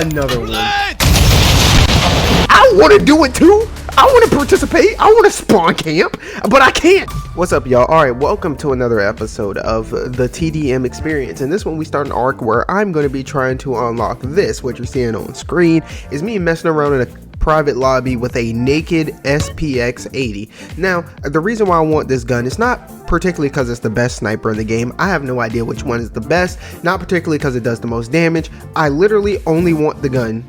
Another one. I want to do it too. I want to participate. I want to spawn camp, but I can't. What's up, y'all? All right, welcome to another episode of the TDM experience. In this one, we start an arc where I'm going to be trying to unlock this. What you're seeing on screen is me messing around in a private lobby with a naked SP-X 80. Now, the reason why I want this gun is not particularly because it's the best sniper in the game. I have no idea which one is the best, not particularly because it does the most damage. I literally only want the gun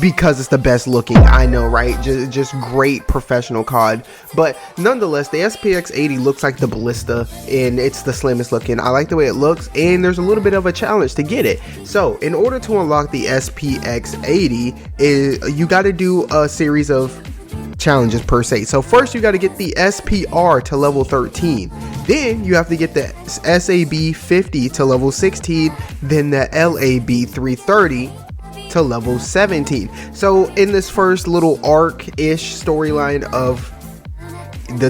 because it's the best looking. I know, right? Just great professional COD. But nonetheless, the SP-X 80 looks like the ballista, and it's the slimmest looking. I like the way it looks, and there's a little bit of a challenge to get it. So in order to unlock the SP-X 80, you got to do a series of challenges per se. So first you got to get the SPR to level 13. Then you have to get the SA-B 50 to level 16. Then the LA-B 330 to level 17. So in this first little arc-ish storyline of the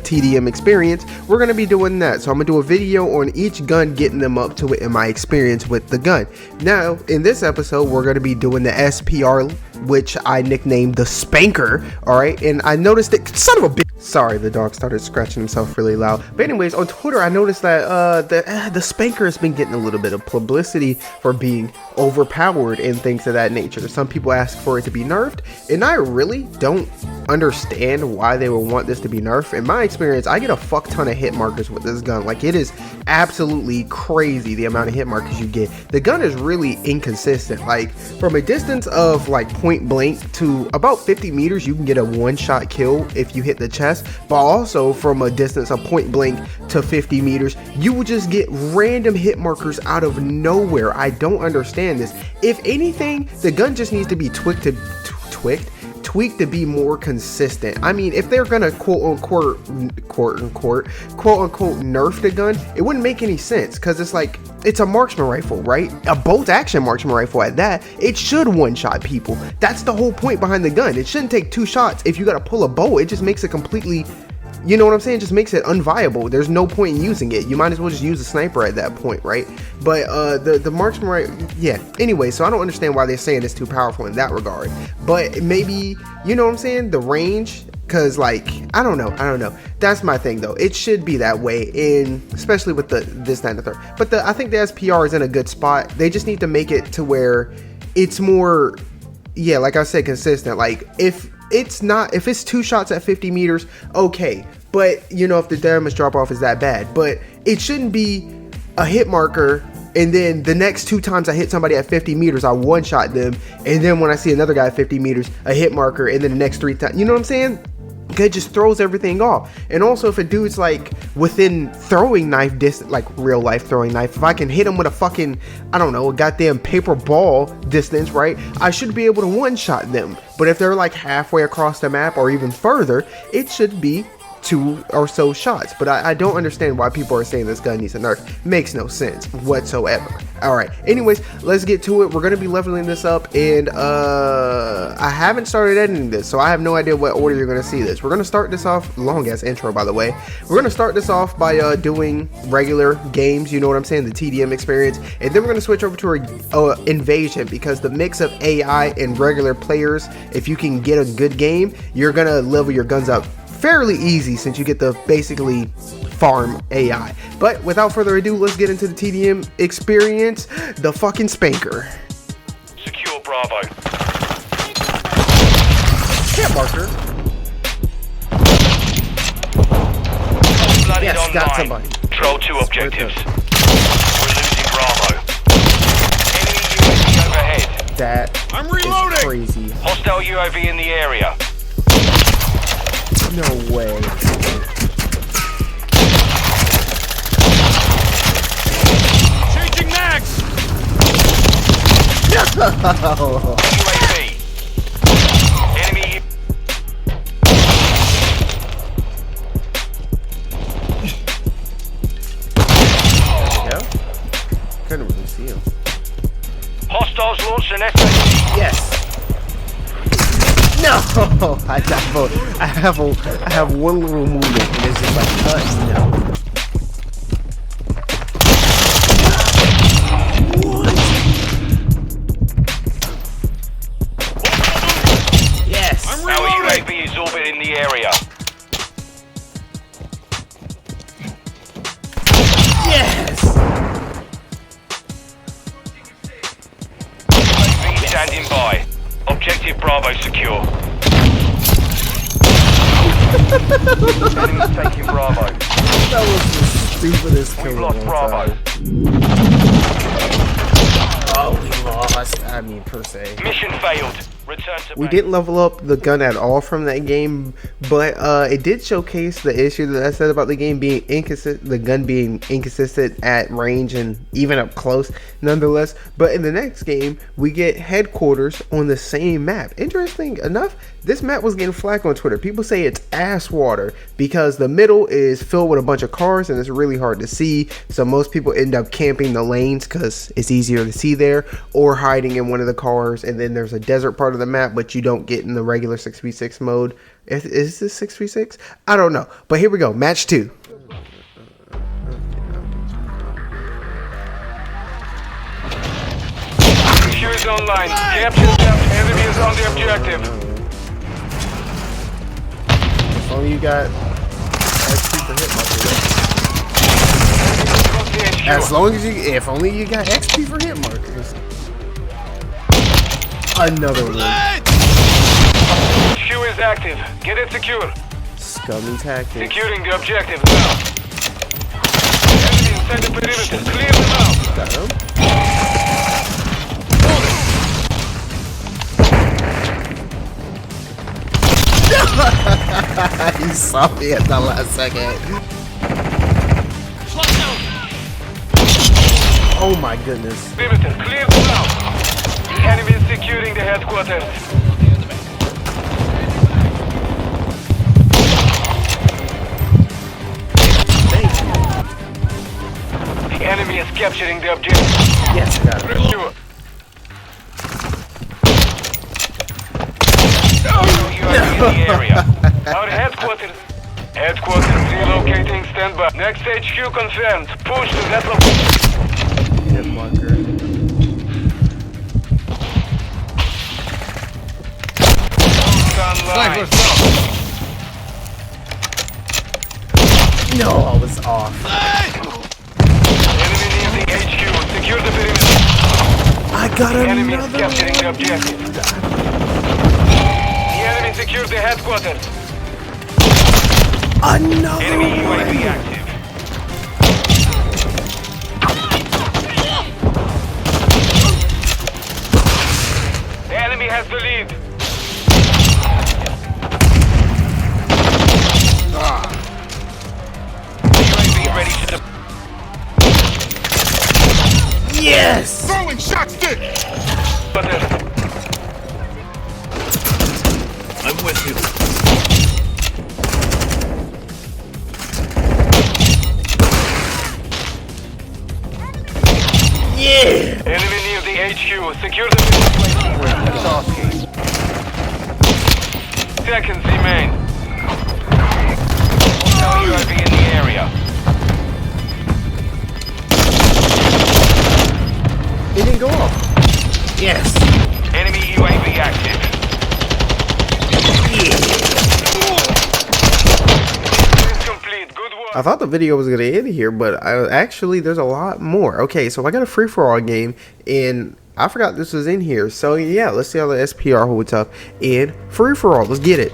TDM experience, we're going to be doing that. So I'm going to do a video on each gun, getting them up to it in my experience with the gun. Now in this episode, we're going to be doing the SPR, which I nicknamed the Spanker. All right, and I noticed that, son of a bitch, sorry, the dog started scratching himself really loud. But anyways, on Twitter I noticed that the Spanker has been getting a little bit of publicity for being overpowered and things of that nature. Some people ask for it to be nerfed, and I really don't understand why they would want this to be nerfed. In my experience, I get a fuck ton of hit markers with this gun. Like, it is absolutely crazy the amount of hit markers you get. The gun is really inconsistent. Like, from a distance of like point blank to about 50 meters, you can get a one-shot kill if you hit the chest. But also from a distance of point blank to 50 meters, you will just get random hit markers out of nowhere. I don't understand this. If anything, the gun just needs to be tweaked to be more consistent. I mean, if they're gonna quote unquote nerf the gun, it wouldn't make any sense, because it's like, it's a marksman rifle, right? A bolt action marksman rifle at that. It should one-shot people. That's the whole point behind the gun. It shouldn't take 2 shots. If you gotta pull a bow, it just makes it completely, you know what I'm saying? Just makes it unviable. There's no point in using it. You might as well just use a sniper at that point, right? But the marksman, right? Yeah. Anyway, so I don't understand why they're saying it's too powerful in that regard. But maybe, you know what I'm saying? The range, because like, I don't know. That's my thing though. It should be that way, in especially with this, that, and the third. But I think the SPR is in a good spot. They just need to make it to where it's more, yeah, like I said, consistent. Like, if it's 2 shots at 50 meters, okay, but you know, if the damage drop off is that bad, but it shouldn't be a hit marker and then the next 2 times I hit somebody at 50 meters, I one shot them, and then when I see another guy at 50 meters, a hit marker, and then the next 3 times, you know what I'm saying? It just throws everything off. And also, if a dude's like within throwing knife distance, like real life throwing knife, if I can hit him with a fucking, I don't know, a goddamn paper ball distance, right, I should be able to one-shot them. But if they're like halfway across the map or even further, it should be 2 or so shots. But I don't understand why people are saying this gun needs a nerf. Makes no sense whatsoever. Alright, anyways, let's get to it. We're going to be leveling this up, and I haven't started editing this, so I have no idea what order you're going to see this. We're going to start this off, long ass intro by the way. We're going to start this off by doing regular games, you know what I'm saying, the TDM experience, and then we're going to switch over to invasion, because the mix of AI and regular players, if you can get a good game, you're going to level your guns up fairly easy, since you get to basically farm AI. But without further ado, let's get into the TDM experience, the fucking Spanker. Secure Bravo. Hit marker. Yes, online. got somebody. Control 2 objectives. We're losing Bravo. Enemy UAV overhead. That I'm reloading. is crazy. Hostile UAV in the area. No way. Changing max. No. UAV. Enemy. Yeah. Couldn't really see him. Hostiles launched an SA. Yes. No, I have one little movement, and it's just like, no. What? Enemies taking Bravo. That was the stupidest kill We've of lost all Bravo. time. Oh, we lost. I mean, per se. Mission failed. Return to We base. didn't level up the gun at all from that game, but it did showcase the issue that I said about the game being inconsistent, the gun being inconsistent at range and even up close nonetheless. But in the next game, we get headquarters on the same map. Interesting enough, this map was getting flack on Twitter. People say it's ass water because the middle is filled with a bunch of cars and it's really hard to see. So most people end up camping the lanes because it's easier to see there, or hiding in one of the cars. And then there's a desert part of the map, but you don't get in the regular 6v6 mode. Is this 6v6? I don't know. But here we go. Match 2. Issue is online. Capture them. Enemy is on the objective. If only you got XP for hit marker. As long as you, if only you got XP for hit markers. Another one. Issue is active. Get it secure. Scummy tactics. Securing the objective now. Enemy inside the perimeter. Clear them out. Got him. He saw me at the last second. Oh my goodness. Perimeter. Clear them out. The enemy is securing the headquarters. The enemy is capturing the objective. Yes, got it. Sure. You are in the area. Our headquarters. Headquarters relocating. Stand by. Next HQ confirmed. Push to that location. Hit marker. Online. No, I was off. Enemy near the HQ. Secure the perimeter. I got The enemy is another capturing the one. objective. The enemy secured the headquarters. Another Enemy UAV one. active. The enemy has the lead. The UAV ready to deploy. Yes! Throwing shot stick! I'm with you. Yeah! Enemy near the HQ. Secure the building. Seconds remain. Hostile UAV in the area. It didn't go off. Yes. Enemy UAV active. Mission complete. Good work. I thought the video was going to end here, but actually there's a lot more. Okay, so I got a free-for-all game, and I forgot this was in here. So yeah, let's see how the SPR holds up in free-for-all. Let's get it.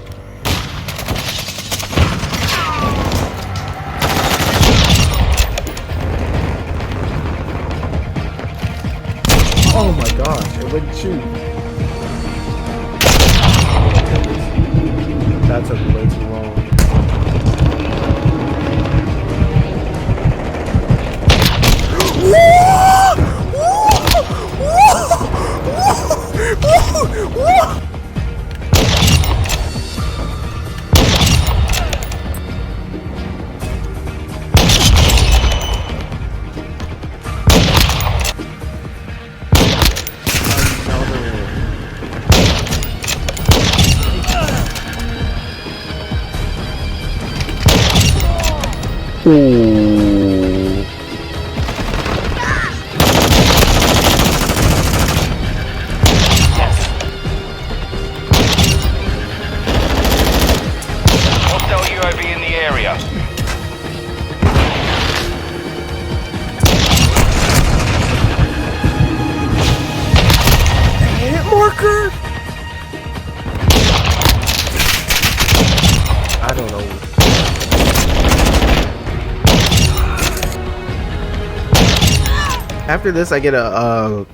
Oh my gosh, it wouldn't shoot. That took way too long. Hostile UAV in the area. Hit marker! I don't know. After this, I get a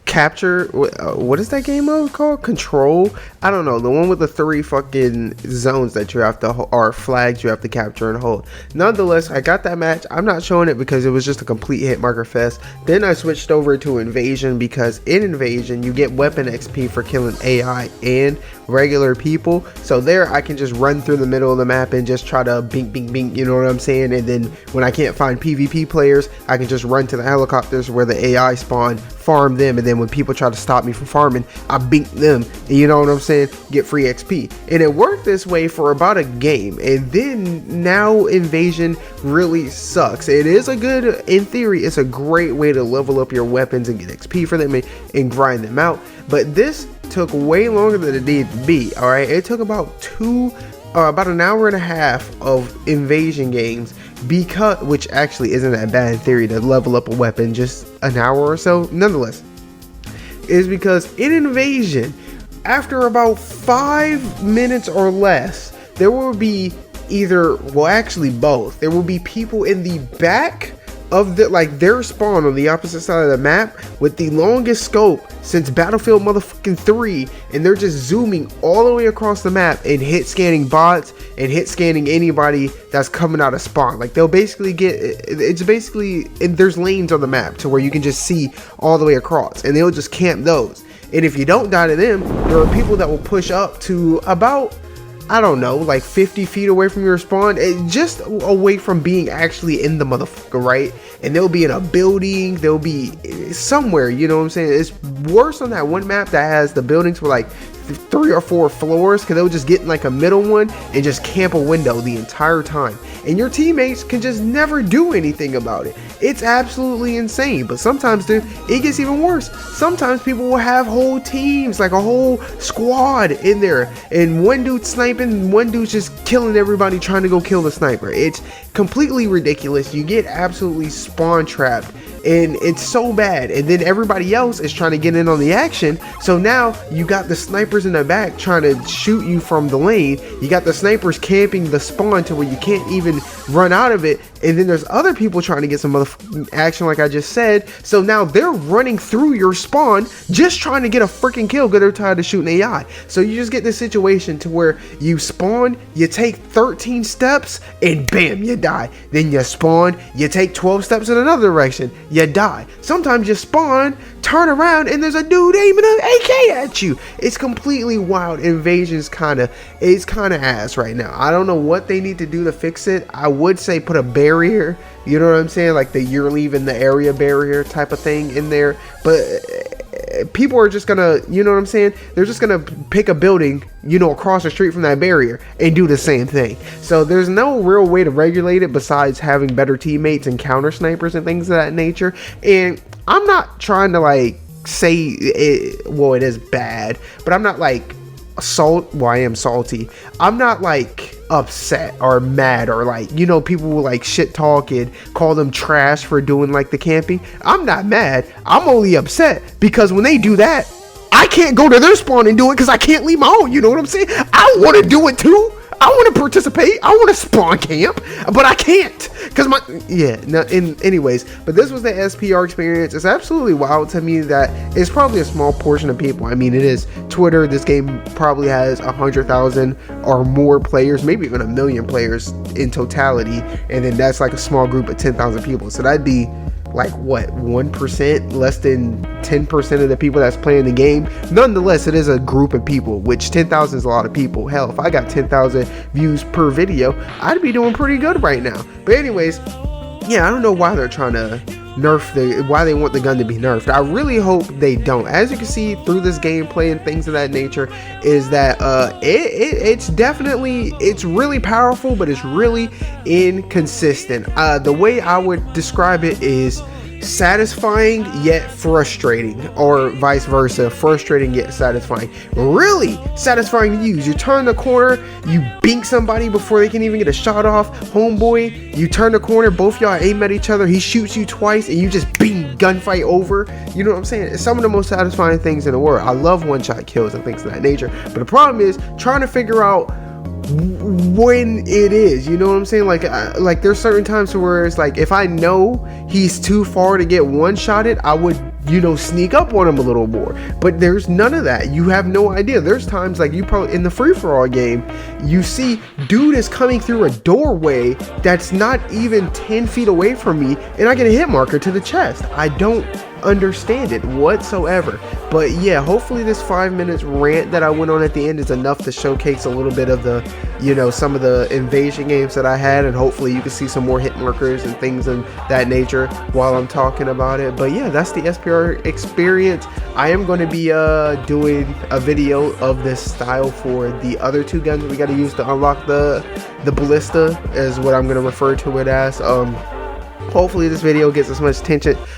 capture. What is that game mode called? Control? I don't know. The one with the 3 fucking zones that you have to, or flags you have to capture and hold. Nonetheless, I got that match. I'm not showing it because it was just a complete hit marker fest. Then I switched over to Invasion because in Invasion you get weapon XP for killing AI and regular people. So there I can just run through the middle of the map and just try to bink bink bink, you know what I'm saying? And then when I can't find PvP players, I can just run to the helicopters where the AI spawn, farm them, and then when people try to stop me from farming, I bink them, and you know what I'm saying, get free XP. And it worked this way for about a game, and then now Invasion really sucks. It is a good, in theory, it's a great way to level up your weapons and get XP for them and grind them out, but this took way longer than it needed to be. All right, it took about about an hour and a half of Invasion games, because, which actually isn't that bad in theory to level up a weapon, just an hour or so. Nonetheless, is because in Invasion, after about 5 minutes or less, there will be either, well, actually both, there will be people in the back of the, like, their spawn on the opposite side of the map with the longest scope since Battlefield motherfucking 3, and they're just zooming all the way across the map and hit scanning bots and hit scanning anybody that's coming out of spawn. Like, they'll basically get, it's basically, and there's lanes on the map to where you can just see all the way across, and they'll just camp those. And if you don't die to them, there are people that will push up to about, I don't know, like 50 feet away from your spawn, just away from being actually in the motherfucker, right? And they'll be in a building, they'll be somewhere, you know what I'm saying? It's worse on that one map that has the buildings with like 3 or 4 floors, because they'll just get in like a middle one and just camp a window the entire time, and your teammates can just never do anything about it. It's absolutely insane. But sometimes, dude, it gets even worse. Sometimes people will have whole teams, like a whole squad in there, and one dude's sniping, one dude's just killing everybody trying to go kill the sniper. It's completely ridiculous. You get absolutely spawn trapped, and it's so bad. And then everybody else is trying to get in on the action, so now you got the snipers in the back trying to shoot you from the lane. You got the snipers camping the spawn to where you can't even run out of it, and then there's other people trying to get some motherfucking action, like I just said. So now they're running through your spawn just trying to get a freaking kill because they're tired of shooting AI. So you just get this situation to where you spawn, you take 13 steps, and bam, you die. Then you spawn, you take 12 steps in another direction, you die. Sometimes you spawn, turn around, and there's a dude aiming an AK at you. It's completely wild. Invasion's kind of ass right now. I don't know what they need to do to fix it. I would say put a barrier, you know what I'm saying, like the you're leaving the area barrier type of thing in there. But people are just gonna, you know what I'm saying, they're just gonna pick a building, you know, across the street from that barrier and do the same thing. So there's no real way to regulate it besides having better teammates and counter snipers and things of that nature. And I'm not trying to like say it, well, it is bad, but I'm not like I am salty. I'm not like upset or mad, or like, you know, people will like shit talk and call them trash for doing like the camping. I'm not mad. I'm only upset because when they do that, I can't go to their spawn and do it because I can't leave my own. You know what I'm saying? I want to do it too. I want to participate. I want to spawn camp, but I can't because my, yeah. No, anyways, but this was the SPR experience. It's absolutely wild to me that it's probably a small portion of people. I mean, it is Twitter. This game probably has 100,000 or more players, maybe even 1 million players in totality, and then that's like a small group of 10,000 people. So that'd be like what, 1%, less than 10% of the people that's playing the game. Nonetheless, it is a group of people, which 10,000 is a lot of people. Hell, if I got 10,000 views per video, I'd be doing pretty good right now. But anyways, yeah, I don't know why they're trying to nerf why they want the gun to be nerfed. I really hope they don't. As you can see through this gameplay and things of that nature, is that it's definitely, it's really powerful, but it's really inconsistent. The way I would describe it is satisfying yet frustrating, or vice versa, frustrating yet satisfying. Really satisfying to use. You turn the corner, you bink somebody before they can even get a shot off. Homeboy, you turn the corner, both y'all aim at each other, he shoots you twice, and you just bing, gunfight over. You know what I'm saying? It's some of the most satisfying things in the world. I love one-shot kills and things of that nature, but the problem is trying to figure out when it is, you know what I'm saying? Like there's certain times where it's like, if I know he's too far to get one-shotted, I would, you know, sneak up on him a little more. But there's none of that. You have no idea. There's times like you probably in the free-for-all game, you see dude is coming through a doorway that's not even 10 feet away from me, and I get a hit marker to the chest. I don't understand it whatsoever. But yeah, hopefully this 5 minutes rant that I went on at the end is enough to showcase a little bit of the, you know, some of the invasion games that I had, and hopefully you can see some more hit markers and things of that nature while I'm talking about it. But yeah, that's the SPR experience. I am going to be doing a video of this style for the other two guns we got to use to unlock the ballista, is what I'm going to refer to it as. Hopefully this video gets as much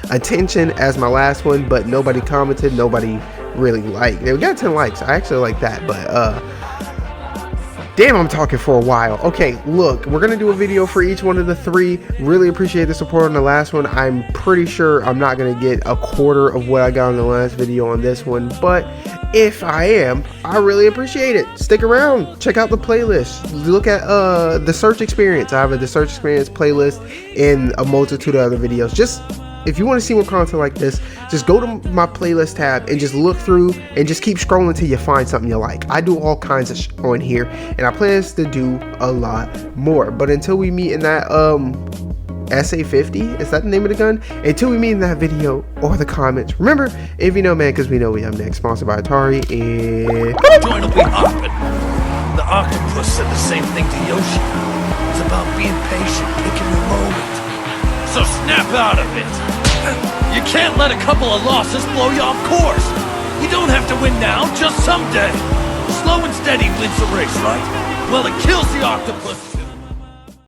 attention as my last one, but nobody commented, nobody really liked it. We got 10 likes. I actually like that, but damn, I'm talking for a while. Okay, look, we're gonna do a video for each one of the three. Really appreciate the support on the last one. I'm pretty sure I'm not gonna get a quarter of what I got on the last video on this one, but if I am, I really appreciate it. Stick around, check out the playlist, look at the search experience. I have a search experience playlist and a multitude of other videos. Just if you want to see more content like this, just go to my playlist tab and just look through and just keep scrolling till you find something you like. I do all kinds of on here, and I plan to do a lot more. But until we meet in that SA-50, is that the name of the gun? Until we meet in that video or the comments, remember, if you know, man, because we know we have next. Sponsored by Atari, and Join will be open. The octopus said the same thing to Yoshi. It's about being patient, picking your moment. So snap out of it. You can't let a couple of losses blow you off course. You don't have to win now, just someday. Slow and steady wins the race, right? Well, it kills the octopus.